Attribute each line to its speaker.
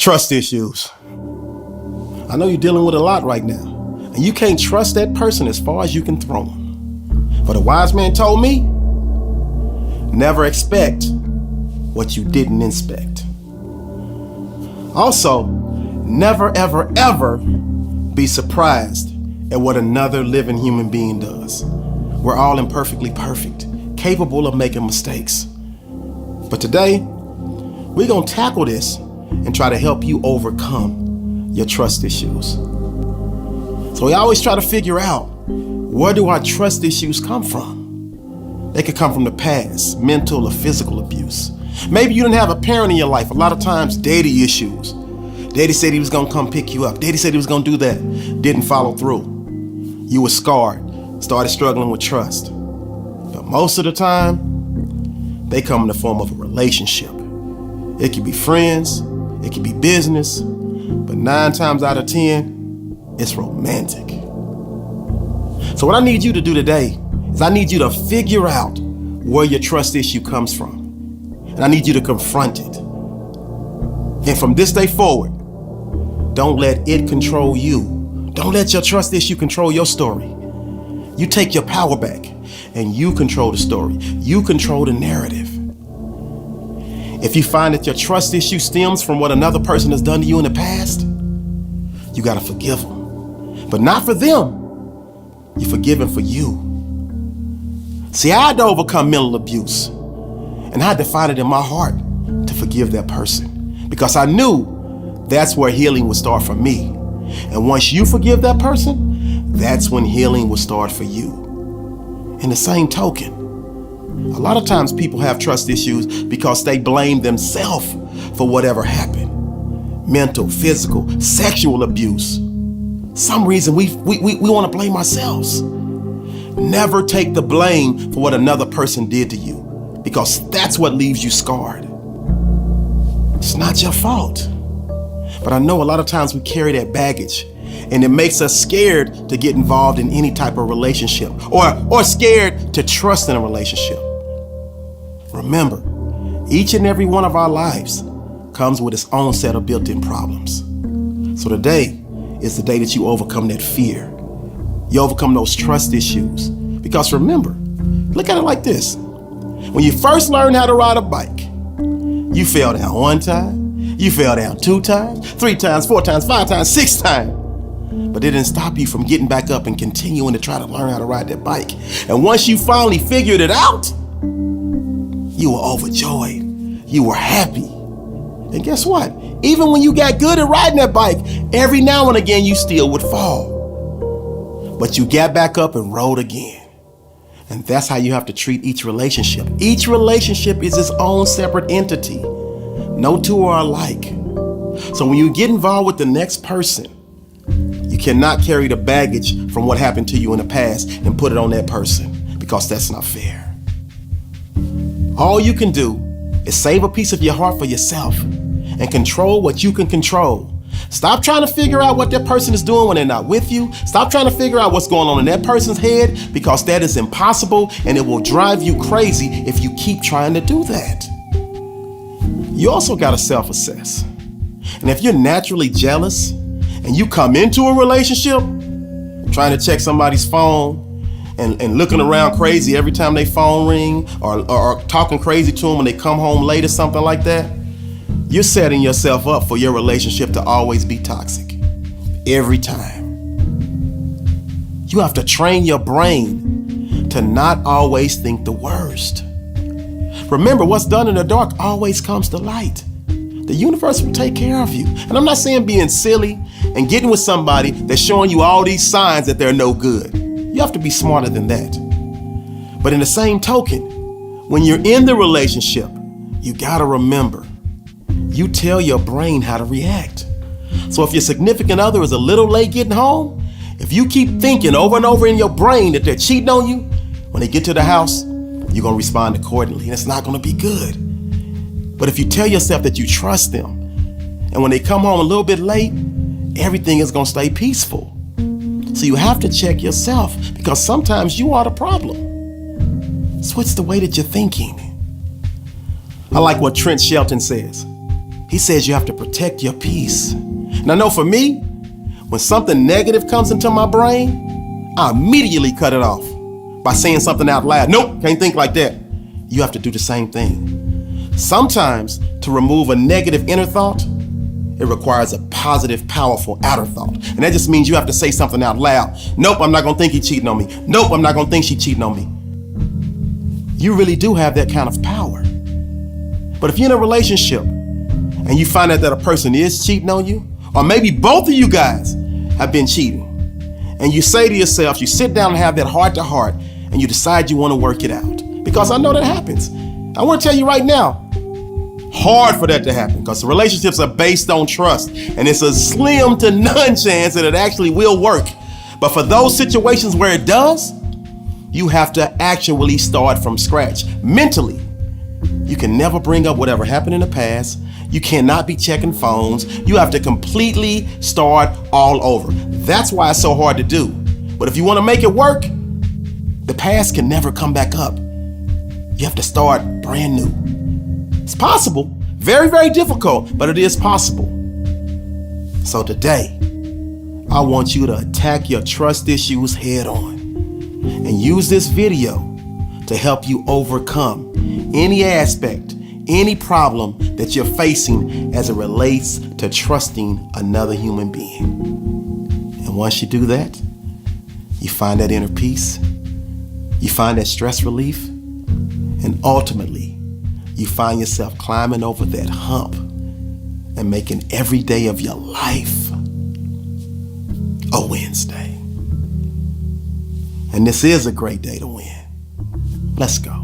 Speaker 1: Trust issues. I know you're dealing with a lot right now, and you can't trust that person as far as you can throw them. But a wise man told me, never expect what you didn't inspect. Also, never, ever, ever be surprised at what another living human being does. We're all imperfectly perfect, capable of making mistakes. But today, we're gonna tackle this and try to help you overcome your trust issues. So we always try to figure out, where do our trust issues come from? They could come from the past, mental or physical abuse. Maybe you didn't have a parent in your life. A lot of times, daddy issues. Daddy said he was gonna come pick you up. Daddy said he was gonna do that. Didn't follow through. You were scarred, started struggling with trust. But most of the time, they come in the form of a relationship. It could be friends, it could be business, but 9 times out of 10, it's romantic. So what I need you to do today is I need you to figure out where your trust issue comes from. And I need you to confront it. And from this day forward, don't let it control you. Don't let your trust issue control your story. You take your power back and you control the story. You control the narrative. If you find that your trust issue stems from what another person has done to you in the past, you gotta forgive them. But not for them. You forgive them for you. See, I had to overcome mental abuse, and I had to find it in my heart to forgive that person, because I knew that's where healing would start for me. And once you forgive that person, that's when healing will start for you. In the same token, a lot of times people have trust issues because they blame themselves for whatever happened. Mental, physical, sexual abuse. Some reason we want to blame ourselves. Never take the blame for what another person did to you, because that's what leaves you scarred. It's not your fault. But I know a lot of times we carry that baggage, and it makes us scared to get involved in any type of relationship, or scared to trust in a relationship. Remember, each and every one of our lives comes with its own set of built-in problems. So today is the day that you overcome that fear. You overcome those trust issues. Because remember, look at it like this. When you first learned how to ride a bike, you fell down 1 time, you fell down 2 times, 3 times, 4 times, 5 times, 6 times. But it didn't stop you from getting back up and continuing to try to learn how to ride that bike. And once you finally figured it out, you were overjoyed. You were happy. And guess what? Even when you got good at riding that bike, every now and again you still would fall. But you got back up and rode again. And that's how you have to treat each relationship. Each relationship is its own separate entity. No two are alike. So when you get involved with the next person, you cannot carry the baggage from what happened to you in the past and put it on that person, because that's not fair. All you can do is save a piece of your heart for yourself and control what you can control. Stop trying to figure out what that person is doing when they're not with you. Stop trying to figure out what's going on in that person's head, because that is impossible, and it will drive you crazy if you keep trying to do that. You also got to self-assess. And if you're naturally jealous and you come into a relationship trying to check somebody's phone and looking around crazy every time they phone ring, or talking crazy to them when they come home late or something like that, you're setting yourself up for your relationship to always be toxic. Every time. You have to train your brain to not always think the worst. Remember, what's done in the dark always comes to light. The universe will take care of you. And I'm not saying being silly and getting with somebody that's showing you all these signs that they're no good. You have to be smarter than that. But in the same token, when you're in the relationship, you gotta remember, you tell your brain how to react. So if your significant other is a little late getting home, if you keep thinking over and over in your brain that they're cheating on you, when they get to the house, you're gonna respond accordingly, and it's not gonna be good. But if you tell yourself that you trust them, and when they come home a little bit late, everything is gonna stay peaceful. So you have to check yourself, because sometimes you are the problem. Switch the way that you're thinking. I like what Trent Shelton says. He says you have to protect your peace. And I know for me, when something negative comes into my brain, I immediately cut it off by saying something out loud. Nope, can't think like that. You have to do the same thing. Sometimes to remove a negative inner thought, it requires a positive, powerful outer thought. And that just means you have to say something out loud. Nope, I'm not gonna think he cheating on me. Nope, I'm not gonna think she cheating on me. You really do have that kind of power. But if you're in a relationship and you find out that a person is cheating on you, or maybe both of you guys have been cheating, and you say to yourself, you sit down and have that heart to heart, and you decide you want to work it out. Because I know that happens. I want to tell you right now, hard for that to happen, because the relationships are based on trust, and it's a slim to none chance that it actually will work. But for those situations where it does, you have to actually start from scratch. Mentally, you can never bring up whatever happened in the past. You cannot be checking phones. You have to completely start all over. That's why it's so hard to do. But if you want to make it work, the past can never come back up. You have to start brand new. It's possible. Very, very difficult, but it is possible. So today, I want you to attack your trust issues head on and use this video to help you overcome any aspect, any problem that you're facing as it relates to trusting another human being. And once you do that, you find that inner peace, you find that stress relief, and ultimately, you find yourself climbing over that hump and making every day of your life a Wednesday. And this is a great day to win. Let's go.